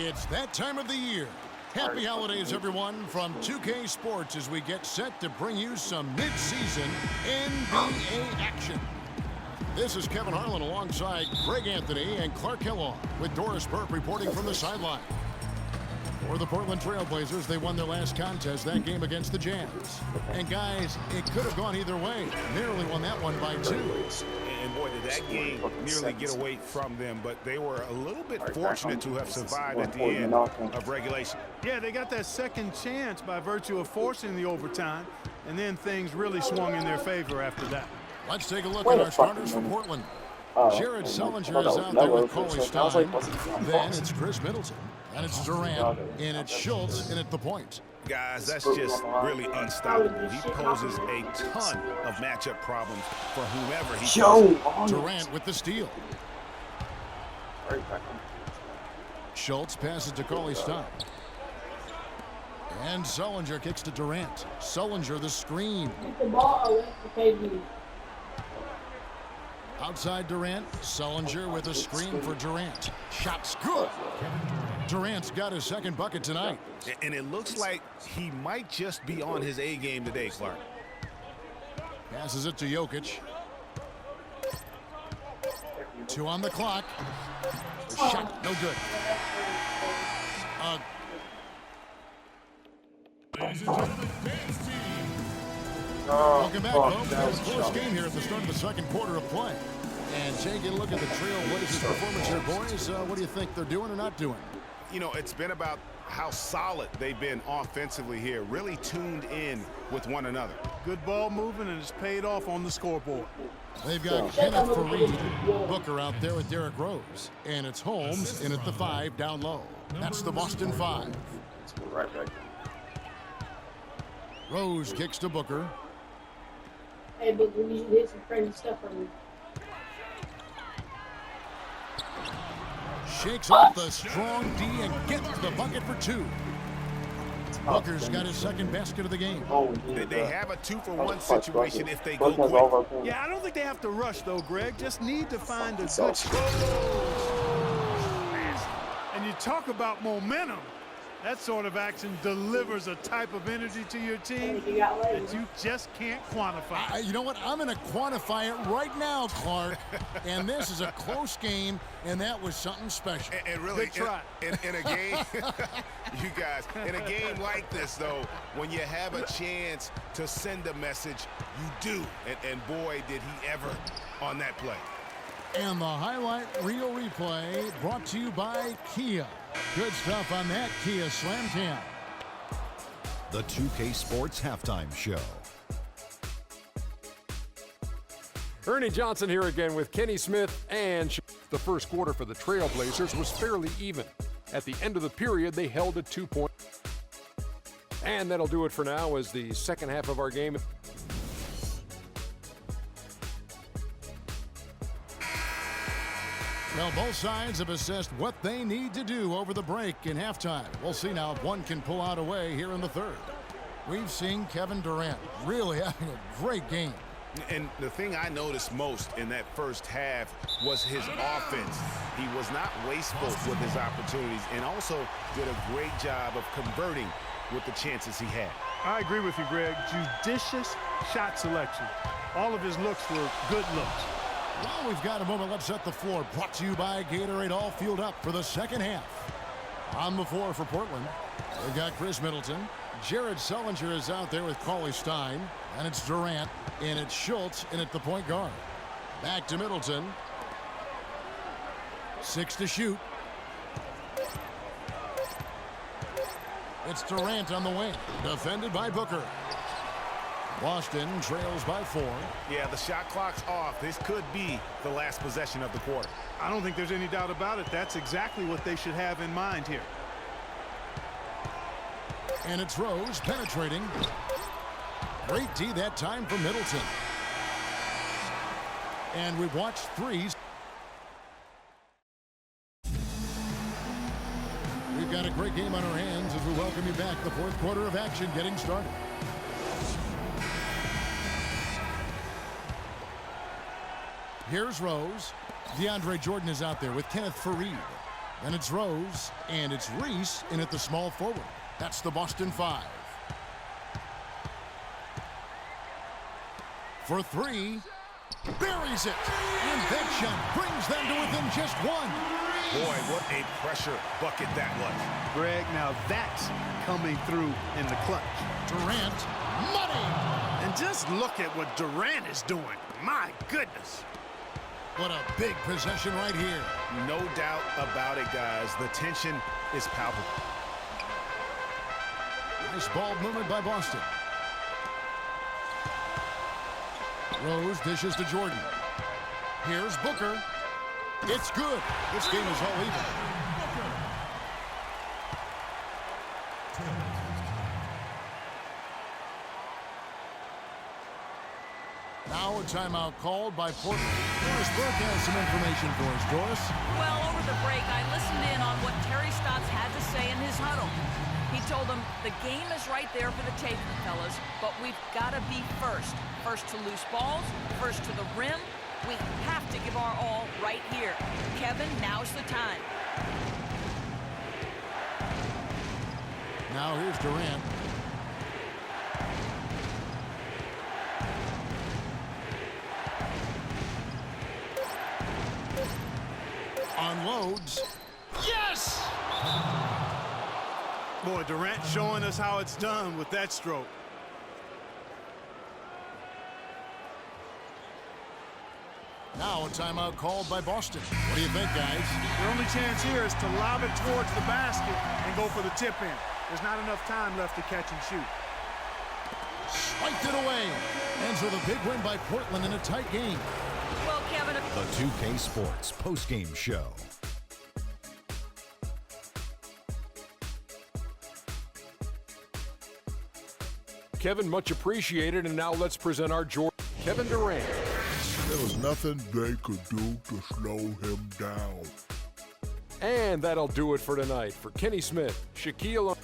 It's that time of the year. Happy holidays, everyone, from 2K Sports as we get set to bring you some mid-season NBA action. This is Kevin Harlan alongside Greg Anthony and Clark Kellogg with Doris Burke reporting from the sideline. For the Portland Trailblazers, they won their last contest, that game against the Jazz. And guys, it could have gone either way. Nearly won that one by 2. And boy, did that game nearly get away from them, but they were a little bit fortunate to have survived at the end of regulation. Yeah, they got that second chance by virtue of forcing the overtime, and then things really swung in their favor after that. Let's take a look at our starters for Portland. Jared Sullinger is out there with Cauley Stein. Then it's Chris Middleton. And it's Durant, and it's Schultz, and at the point. Guys, that's just really unstoppable. He poses a ton of matchup problems for whomever he faces. Durant with the steal. Schultz passes to Cauley Stein. And Sullinger kicks to Durant. Sullinger the screen. Outside Durant. Sullinger with a screen for Durant. Shot's good. Durant's got his second bucket tonight. And it looks like he might just be on his A game today, Clark. Passes it to Jokic. 2 on the clock. The shot, no good. Ladies and gentlemen, dance team. Welcome back, folks. It's a close game here at the start of the second quarter of play. And take a look at the Trailblazers' performance here, boys. What do you think they're doing or not doing? You know, it's been about how solid they've been offensively here, really tuned in with one another. Good ball moving, and it's paid off on the scoreboard. They've got Kenneth Faried, Booker out there with Derrick Rose. And it's Holmes in at the 5 down low. That's the Boston 5. Rose kicks to Booker. Hey, Booker, we should hit some crazy stuff on you. Shakes off the strong D and gets the bucket for 2. Booker's got his second basket of the game. They have a 2-for-1 situation if they go quick. Yeah, I don't think they have to rush, though, Greg. Just need to find a good shot. And you talk about momentum. That sort of action delivers a type of energy to your team that you just can't quantify. You know what? I'm going to quantify it right now, Clark. And this is a close game, and that was something special. And really, good try. In a game, you guys, in a game like this, though, when you have a chance to send a message, you do. And boy, did he ever on that play. And the highlight reel replay brought to you by Kia. Good stuff on that Kia Slam Cam. The 2K Sports Halftime Show. Ernie Johnson here again with Kenny Smith, and the first quarter for the Trailblazers was fairly even. At the end of the period, they held a 2-point. And that'll do it for now as the second half of our game. Well, both sides have assessed what they need to do over the break in halftime. We'll see now if one can pull out a way here in the third. We've seen Kevin Durant really having a great game. And the thing I noticed most in that first half was his offense. He was not wasteful with his opportunities and also did a great job of converting with the chances he had. I agree with you, Greg. Judicious shot selection. All of his looks were good looks. Well, we've got a moment. Let's set the floor. Brought to you by Gatorade, all fueled up for the second half. On the floor for Portland, they've got Chris Middleton. Jared Sullinger is out there with Cauley Stein. And it's Durant. And it's Schultz in at the point guard. Back to Middleton. 6 to shoot. It's Durant on the wing. Defended by Booker. Boston trails by 4. Yeah, the shot clock's off. This could be the last possession of the quarter. I don't think there's any doubt about it. That's exactly what they should have in mind here. And it's Rose penetrating. Great D that time for Middleton. And we've watched threes. We've got a great game on our hands as we welcome you back. The fourth quarter of action getting started. Here's Rose. DeAndre Jordan is out there with Kenneth Faried. Then it's Rose, and it's Reese in at the small forward. That's the Boston 5. For three, buries it, and that shot brings them to within just one. Boy, what a pressure bucket that was. Greg, now that's coming through in the clutch. Durant, money! And just look at what Durant is doing. My goodness. What a big possession right here. No doubt about it, guys. The tension is palpable. Nice ball movement by Boston. Rose dishes to Jordan. Here's Booker. It's good. This game is all even. Now a timeout called by Portland. Doris Burke has some information for us. Doris? Well, over the break, I listened in on what Terry Stotts had to say in his huddle. He told them the game is right there for the taking, fellas, but we've got to be first. First to loose balls, first to the rim. We have to give our all right here. Kevin, now's the time. Now here's Durant. Unloads. Yes! Boy, Durant showing us how it's done with that stroke. Now a timeout called by Boston. What do you think, guys? The only chance here is to lob it towards the basket and go for the tip-in. There's not enough time left to catch and shoot. Swiped it away. Ends with a big win by Portland in a tight game. Well, Kevin, The 2K Sports postgame show. Kevin, much appreciated. And now let's present our Jordan, Kevin Durant. There was nothing they could do to slow him down. And that'll do it for tonight. For Kenny Smith, Shaquille